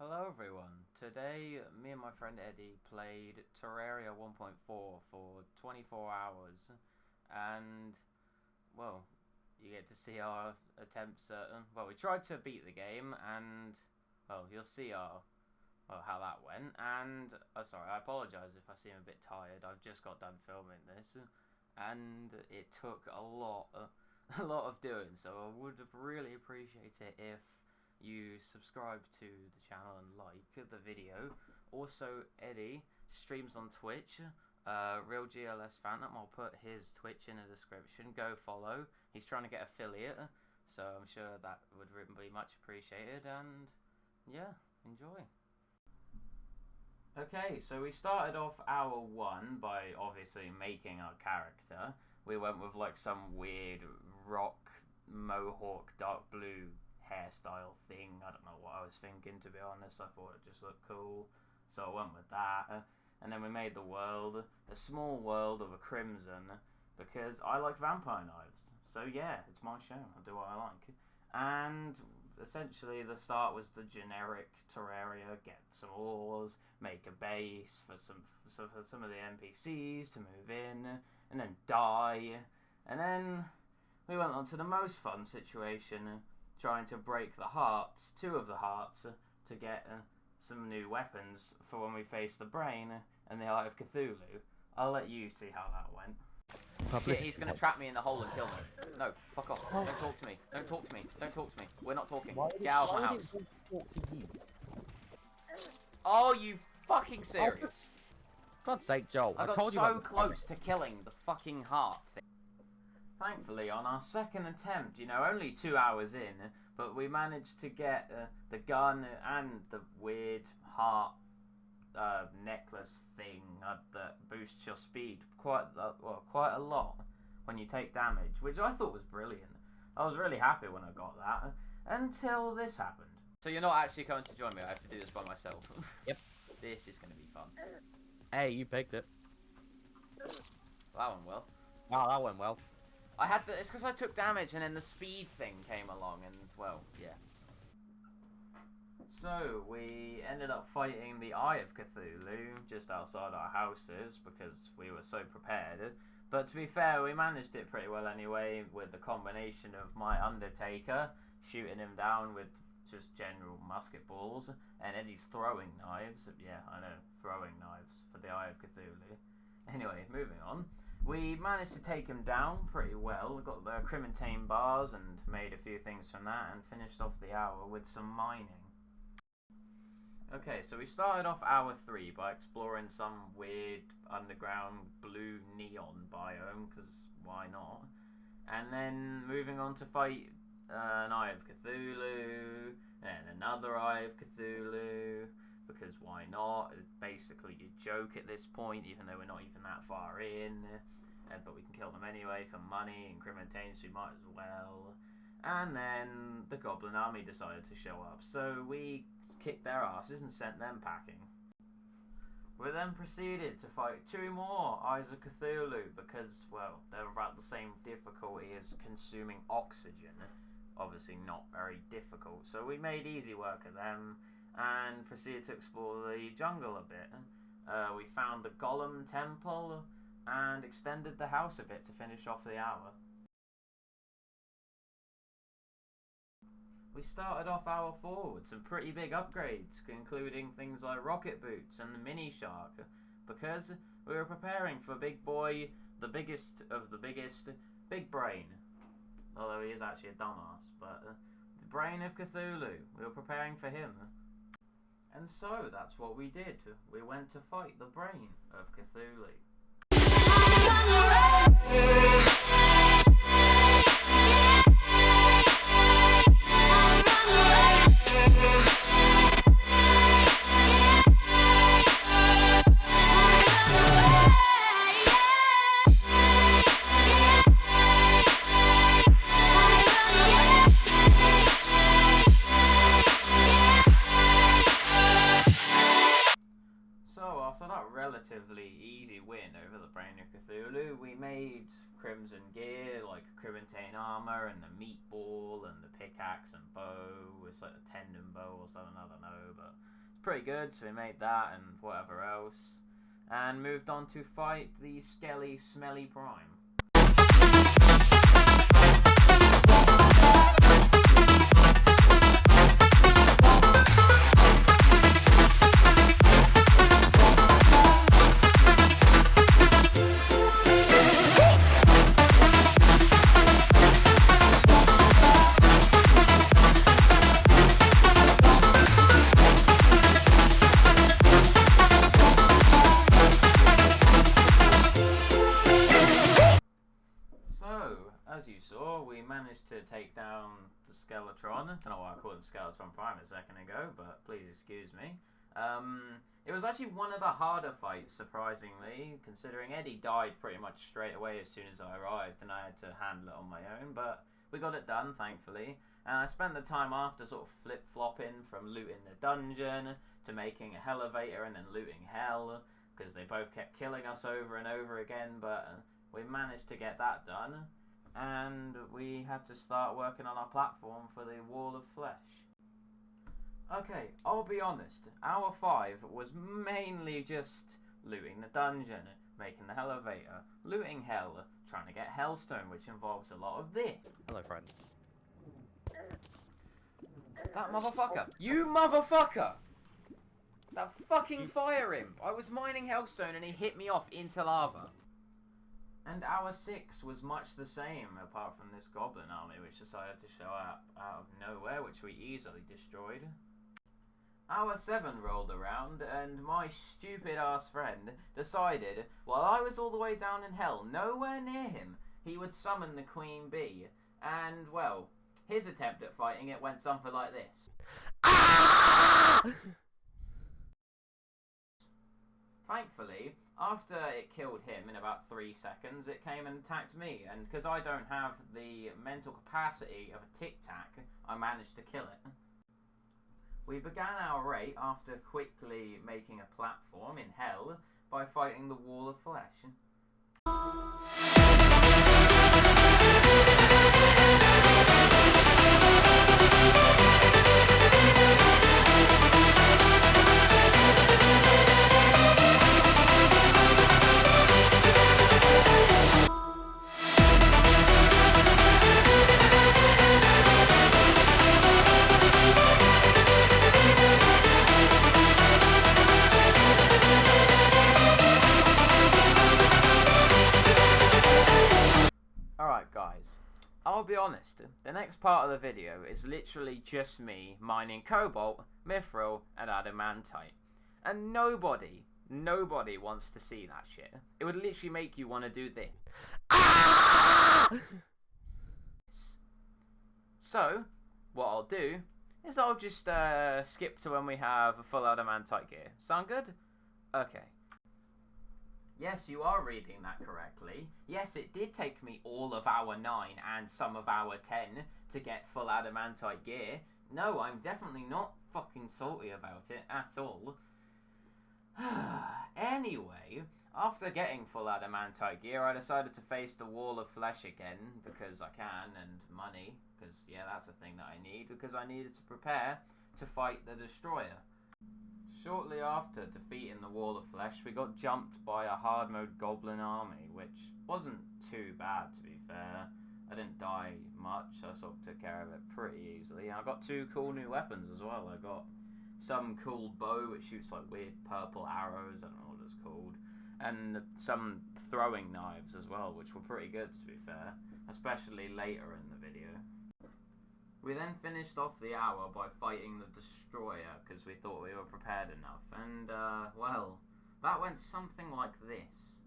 Hello everyone, today me and my friend Eddie played Terraria 1.4 for 24 hours and, well, you get to see our attempts at, we tried to beat the game and, well, you'll see how that went and, sorry, I apologise if I seem a bit tired. I've just got done filming this and it took a lot of doing, so I would really appreciate it if you subscribe to the channel and like the video. Also, Eddie streams on Twitch, RealGLS Phantom. I'll put his Twitch in the description. Go follow. He's trying to get affiliate, so I'm sure that would be much appreciated. And yeah, enjoy. Okay, so we started off hour 1 by obviously making our character. We went with like some weird rock mohawk dark blue hairstyle thing. I don't know what I was thinking, to be honest. I thought it just looked cool, so I went with that. And then we made the world a small world of a crimson because I like vampire knives. So yeah, it's my show. I do what I like. And essentially the start was the generic Terraria: get some ores, make a base for some of the NPCs to move in, and then die. And then we went on to the most fun situation, trying to break the hearts, 2 of the hearts, to get some new weapons for when we face the brain and the Eye of Cthulhu. I'll let you see how that went. Shit, he's gonna trap me in the hole and kill me. No, fuck off. Don't talk to me. Don't talk to me. Don't talk to me. We're not talking. Get out of my house. Oh, you fucking serious? God's sake, Joel. I got so close to killing the fucking heart thing. Thankfully, on our second attempt, only 2 hours in, but we managed to get the gun and the weird heart necklace thing that boosts your speed quite a lot when you take damage, which I thought was brilliant. I was really happy when I got that, until this happened. So you're not actually coming to join me, I have to do this by myself. Yep. This is going to be fun. Hey, you picked it. That went well. Oh, that went well. It's because I took damage and then the speed thing came along and, well, yeah. So, we ended up fighting the Eye of Cthulhu just outside our houses because we were so prepared. But to be fair, we managed it pretty well anyway with the combination of my Undertaker shooting him down with just general musket balls and Eddie's throwing knives. Yeah, I know, throwing knives for the Eye of Cthulhu. Anyway, moving on. We managed to take him down pretty well. We got the Crimentane bars and made a few things from that and finished off the hour with some mining. Okay, so we started off hour 3 by exploring some weird underground blue neon biome, because why not? And then moving on to fight an Eye of Cthulhu, and another Eye of Cthulhu, because why not? It's basically a joke at this point, even though we're not even that far in. But we can kill them anyway for money and Crimentane, so we might as well. And then the Goblin Army decided to show up, so we kicked their asses and sent them packing. We then proceeded to fight 2 more Eyes of Cthulhu because, well, they're about the same difficulty as consuming oxygen. Obviously not very difficult, so we made easy work of them and proceeded to explore the jungle a bit. We found the Golem Temple and extended the house a bit to finish off the hour. We started off hour 4 with some pretty big upgrades, including things like rocket boots and the mini shark, because we were preparing for Big Boy, the biggest of the biggest, Big Brain. Although he is actually a dumbass, but the Brain of Cthulhu, we were preparing for him. And so that's what we did. We went to fight the Brain of Cthulhu. a relatively easy win over the Brain of Cthulhu. We made Crimson gear, like Crimantane armor, and the meatball, and the pickaxe and bow. It's like a tendon bow or something, I don't know, but it's pretty good. So we made that and whatever else, and moved on to fight the skelly, smelly Prime. As you saw, we managed to take down the Skeletron. I don't know why I called him Skeletron Prime a second ago, but please excuse me. It was actually one of the harder fights, surprisingly, considering Eddie died pretty much straight away as soon as I arrived, and I had to handle it on my own, but we got it done, thankfully. And I spent the time after sort of flip-flopping from looting the dungeon to making a Hellevator and then looting Hell, because they both kept killing us over and over again, but we managed to get that done. And we had to start working on our platform for the Wall of Flesh. Okay, I'll be honest, hour 5 was mainly just looting the dungeon, making the Hellevator, looting Hell, trying to get Hellstone, which involves a lot of this. Hello, friend. That motherfucker! You motherfucker! That fucking fire imp! I was mining Hellstone and he hit me off into lava. And hour 6 was much the same, apart from this goblin army, which decided to show up out of nowhere, which we easily destroyed. Hour 7 rolled around, and my stupid-ass friend decided, while I was all the way down in Hell, nowhere near him, he would summon the Queen Bee. And, well, his attempt at fighting it went something like this. Thankfully, after it killed him in about 3 seconds, it came and attacked me, and because I don't have the mental capacity of a tic-tac, I managed to kill it. We began our raid after quickly making a platform in Hell by fighting the Wall of Flesh. I'll be honest, the next part of the video is literally just me mining cobalt, mithril, and adamantite. And nobody wants to see that shit. It would literally make you want to do this. So, what I'll do is I'll just skip to when we have a full adamantite gear. Sound good? Okay. Yes, you are reading that correctly. Yes, it did take me all of hour 9 and some of hour 10 to get full adamantite gear. No, I'm definitely not fucking salty about it at all. Anyway, after getting full adamantite gear, I decided to face the Wall of Flesh again, because I can, and money, because, yeah, that's a thing that I need, because I needed to prepare to fight the Destroyer. Shortly after defeating the Wall of Flesh, we got jumped by a hard mode goblin army, which wasn't too bad, to be fair. I didn't die much, I sort of took care of it pretty easily. And I got 2 cool new weapons as well. I got some cool bow which shoots like weird purple arrows, I don't know what it's called, and some throwing knives as well, which were pretty good, to be fair, especially later in the video. We then finished off the hour by fighting the Destroyer, because we thought we were prepared enough, and, well, that went something like this.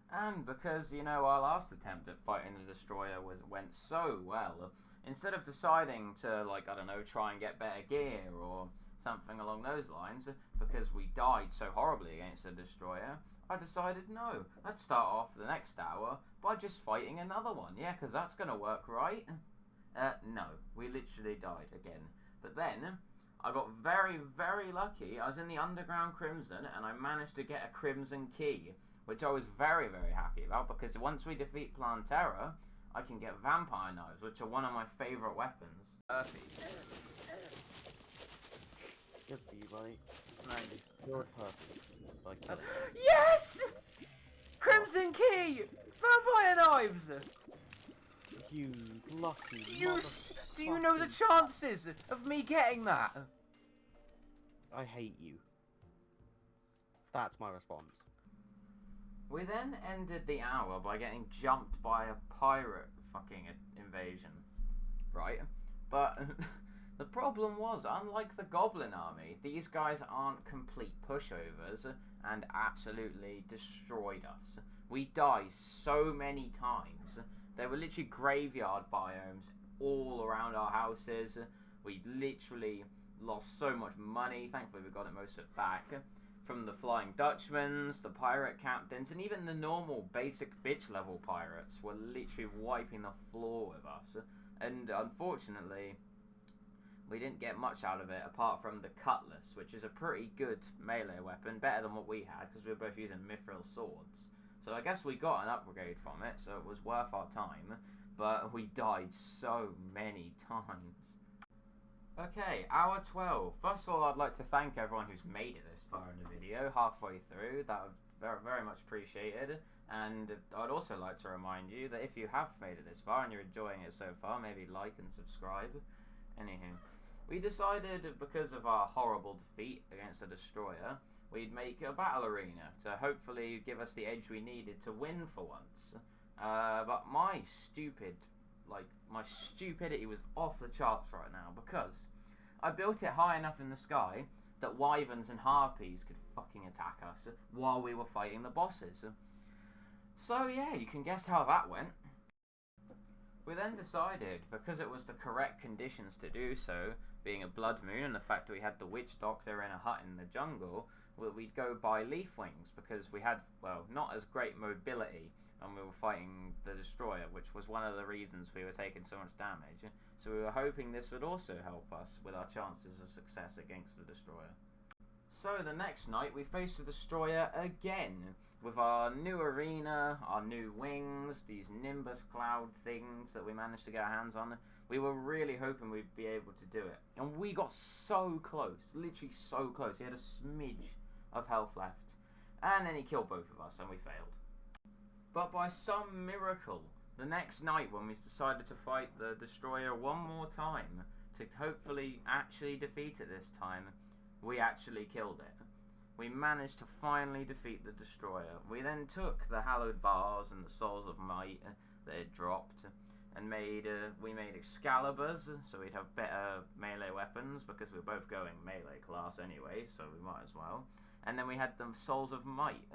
And because, you know, our last attempt at fighting the Destroyer went so well, instead of deciding to, like, I don't know, try and get better gear, or something along those lines, because we died so horribly against the Destroyer, I decided no, let's start off the next hour by just fighting another one, yeah, because that's going to work, right? No, we literally died again. But then, I got very, very lucky. I was in the Underground Crimson, and I managed to get a Crimson Key, which I was very, very happy about, because once we defeat Plantera, I can get Vampire Knives, which are one of my favourite weapons. Perfect. Good for you, buddy. Nice. You're perfect. Like, Yes! Crimson Key! Vampire Knives! you lucky Do you know the chances of me getting that? I hate you. That's my response. We then ended the hour by getting jumped by a pirate fucking invasion. Right? But the problem was, unlike the Goblin Army, these guys aren't complete pushovers and absolutely destroyed us. We died so many times. There were literally graveyard biomes all around our houses. We literally lost so much money. Thankfully we got most of it back. From the Flying Dutchmans, the pirate captains, and even the normal basic bitch level pirates were literally wiping the floor with us. And unfortunately, we didn't get much out of it apart from the cutlass, which is a pretty good melee weapon, better than what we had because we were both using mithril swords. So I guess we got an upgrade from it, so it was worth our time, but we died so many times. Okay, hour 12. First of all, I'd like to thank everyone who's made it this far in the video, halfway through. That would very, very much appreciated. And I'd also like to remind you that if you have made it this far and you're enjoying it so far, maybe like and subscribe. Anywho, we decided, because of our horrible defeat against the Destroyer, we'd make a battle arena to hopefully give us the edge we needed to win for once. But my stupidity was off the charts right now, because I built it high enough in the sky that wyverns and harpies could fucking attack us while we were fighting the bosses. So yeah, you can guess how that went. We then decided, because it was the correct conditions to do so, being a blood moon and the fact that we had the witch doctor in a hut in the jungle, we'd go by leaf wings, because we had, well, not as great mobility when we were fighting the Destroyer, which was one of the reasons we were taking so much damage. So we were hoping this would also help us with our chances of success against the Destroyer. So the next night we faced the Destroyer again, with our new arena, our new wings, these Nimbus cloud things that we managed to get our hands on. We were really hoping we'd be able to do it. And we got so close, literally so close. He had a smidge of health left. And then he killed both of us and we failed. But by some miracle, the next night when we decided to fight the Destroyer one more time, to hopefully actually defeat it this time, we actually killed it. We managed to finally defeat the Destroyer. We then took the Hallowed Bars and the Souls of Might that it dropped, and we made Excaliburs, so we'd have better melee weapons, because we were both going melee class anyway, so we might as well. And then we had the Souls of Might.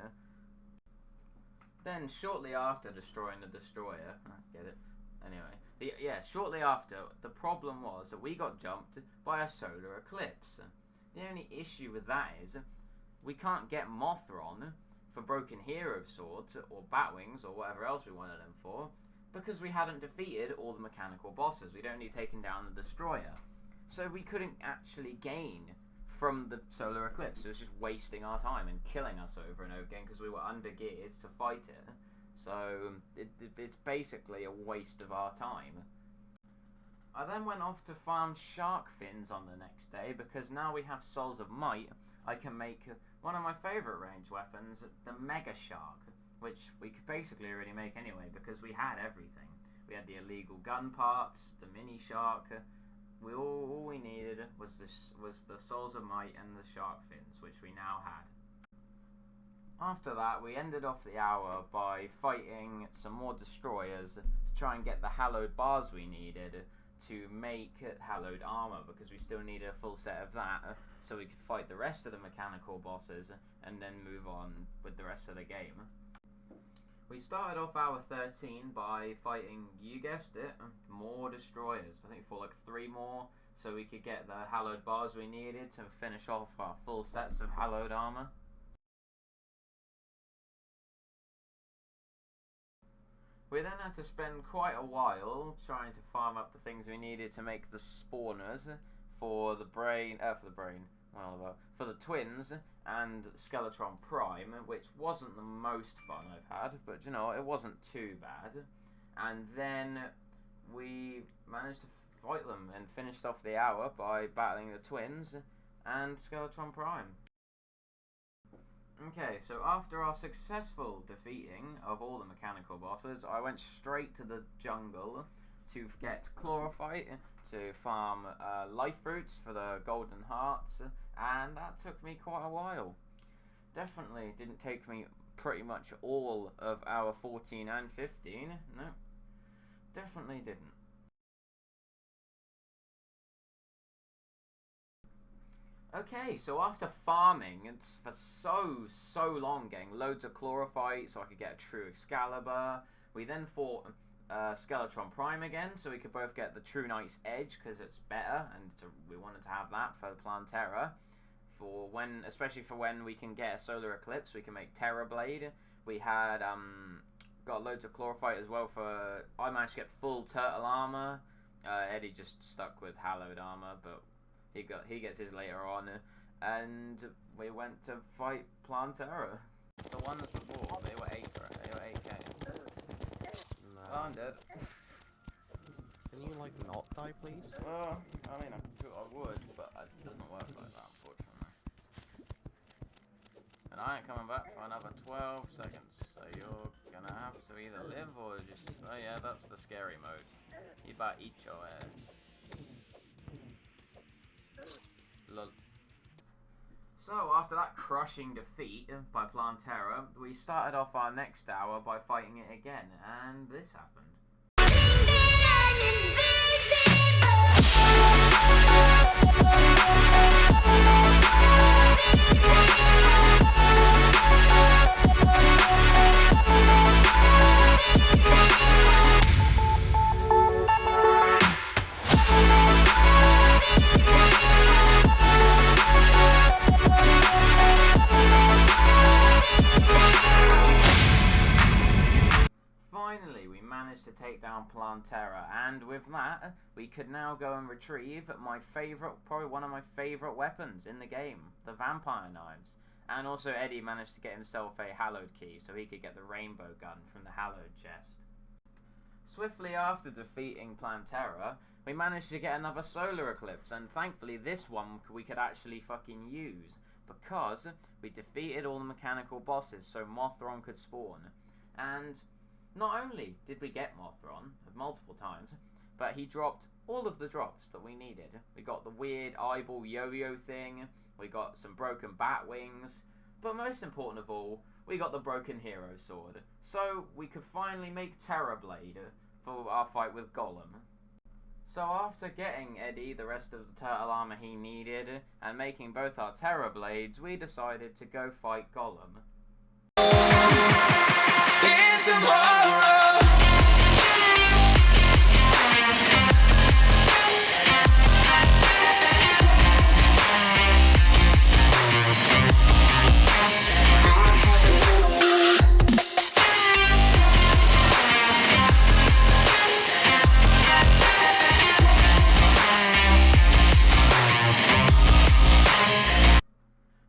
Then, shortly after destroying the Destroyer, get it? Anyway, shortly after, the problem was that we got jumped by a solar eclipse. The only issue with that is, we can't get Mothron for Broken Hero Swords, or Batwings, or whatever else we wanted them for, because we hadn't defeated all the mechanical bosses. We'd only taken down the Destroyer. So we couldn't actually gain from the solar eclipse. It was just wasting our time and killing us over and over again because we were under-geared to fight it. So it's basically a waste of our time. I then went off to farm shark fins on the next day, because now we have Souls of Might, I can make one of my favourite range weapons, the Mega Shark, which we could basically already make anyway because we had everything. We had the illegal gun parts, the mini shark. All we needed was the Souls of Might and the shark fins, which we now had. After that, we ended off the hour by fighting some more destroyers to try and get the hallowed bars we needed to make hallowed armor, because we still needed a full set of that so we could fight the rest of the mechanical bosses and then move on with the rest of the game. We started off hour 13 by fighting, you guessed it, more destroyers. I think for like 3 more, so we could get the hallowed bars we needed to finish off our full sets of hallowed armor. We then had to spend quite a while trying to farm up the things we needed to make the spawners for the twins and Skeletron Prime, which wasn't the most fun I've had, but you know, it wasn't too bad. And then we managed to fight them and finished off the hour by battling the twins and Skeletron Prime. Okay, so after our successful defeating of all the mechanical bosses, I went straight to the jungle to get Chlorophyte, to farm life fruits for the golden hearts, and that took me quite a while. Definitely didn't take me pretty much all of hour 14 and 15, no, definitely didn't. Okay, so after farming for so long, getting loads of Chlorophyte so I could get a true Excalibur, we then fought Skeletron Prime again, so we could both get the True Knight's Edge because it's better, and we wanted to have that for the Plantera, especially for when we can get a Solar Eclipse, we can make Terra Blade. We had got loads of Chlorophyte as well for. I managed to get full Turtle Armor. Eddie just stuck with Hallowed Armor, but he gets his later on, and we went to fight Plantera. The ones before, they were 8K. No. Oh, I'm dead. Can you, like, not die, please? Well, I mean, I would, but it doesn't work like that, unfortunately. And I ain't coming back for another 12 seconds, so you're gonna have to either live or just... Oh yeah, that's the scary mode. You better eat your ass. Lol. So, after that crushing defeat by Plantera, we started off our next hour by fighting it again, and this happened. Finally, we managed to take down Plantera, and with that, we could now go and retrieve probably one of my favourite weapons in the game, the Vampire Knives. And also Eddie managed to get himself a Hallowed Key, so he could get the Rainbow Gun from the Hallowed chest. Swiftly after defeating Plantera, we managed to get another Solar Eclipse, and thankfully this one we could actually fucking use, because we defeated all the mechanical bosses so Mothron could spawn. And not only did we get Mothron multiple times, but he dropped all of the drops that we needed. We got the weird eyeball yo-yo thing, we got some broken bat wings, but most important of all, we got the broken hero sword. So we could finally make Terra Blade for our fight with Golem. So after getting Eddie the rest of the turtle armor he needed, and making both our Terra Blades, we decided to go fight Golem. Tomorrow.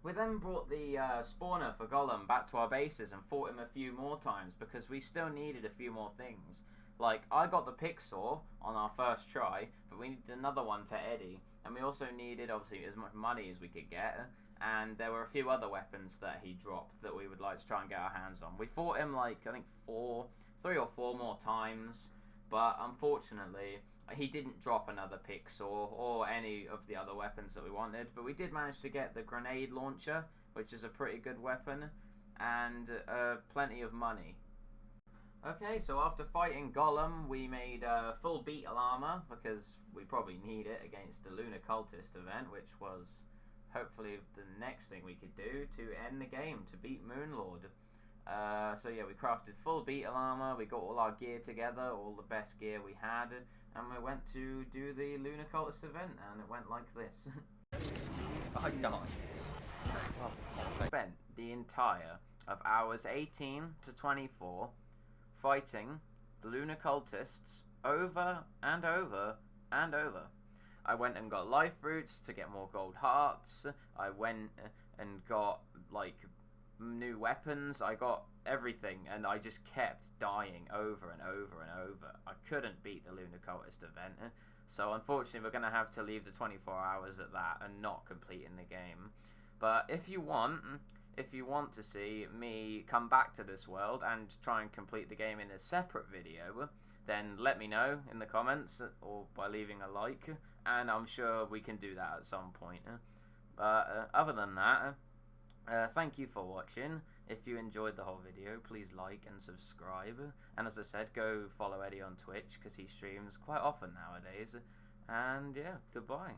We then brought the spawner for Golem back to our bases and fought him a few more times because we still needed a few more things. Like, I got the Pixel on our first try, but we needed another one for Eddie, and we also needed, obviously, as much money as we could get, and there were a few other weapons that he dropped that we would like to try and get our hands on. We fought him, like, I think 3 or 4 more times, but unfortunately, he didn't drop another Pixel or any of the other weapons that we wanted, but we did manage to get the grenade launcher, which is a pretty good weapon, and plenty of money. Okay, so after fighting Golem, we made full beetle armor, because we probably need it against the Lunar Cultist event, which was hopefully the next thing we could do to end the game, to beat Moonlord. So yeah, we crafted full beetle armor, we got all our gear together, all the best gear we had, and we went to do the Lunar Cultist event, and it went like this. I died. I spent the entire of hours 18 to 24 fighting the lunar cultists over and over and over. I went and got life roots to get more gold hearts. I went and got like new weapons. I got everything, and I just kept dying over and over and over. I couldn't beat the lunar cultist event, so unfortunately we're gonna have to leave the 24 hours at that and not completing the game. But if you want to see me come back to this world and try and complete the game in a separate video, then let me know in the comments or by leaving a like, and I'm sure we can do that at some point. But other than that, thank you for watching. If you enjoyed the whole video, please like and subscribe. And as I said, go follow Eddie on Twitch because he streams quite often nowadays. And yeah, goodbye.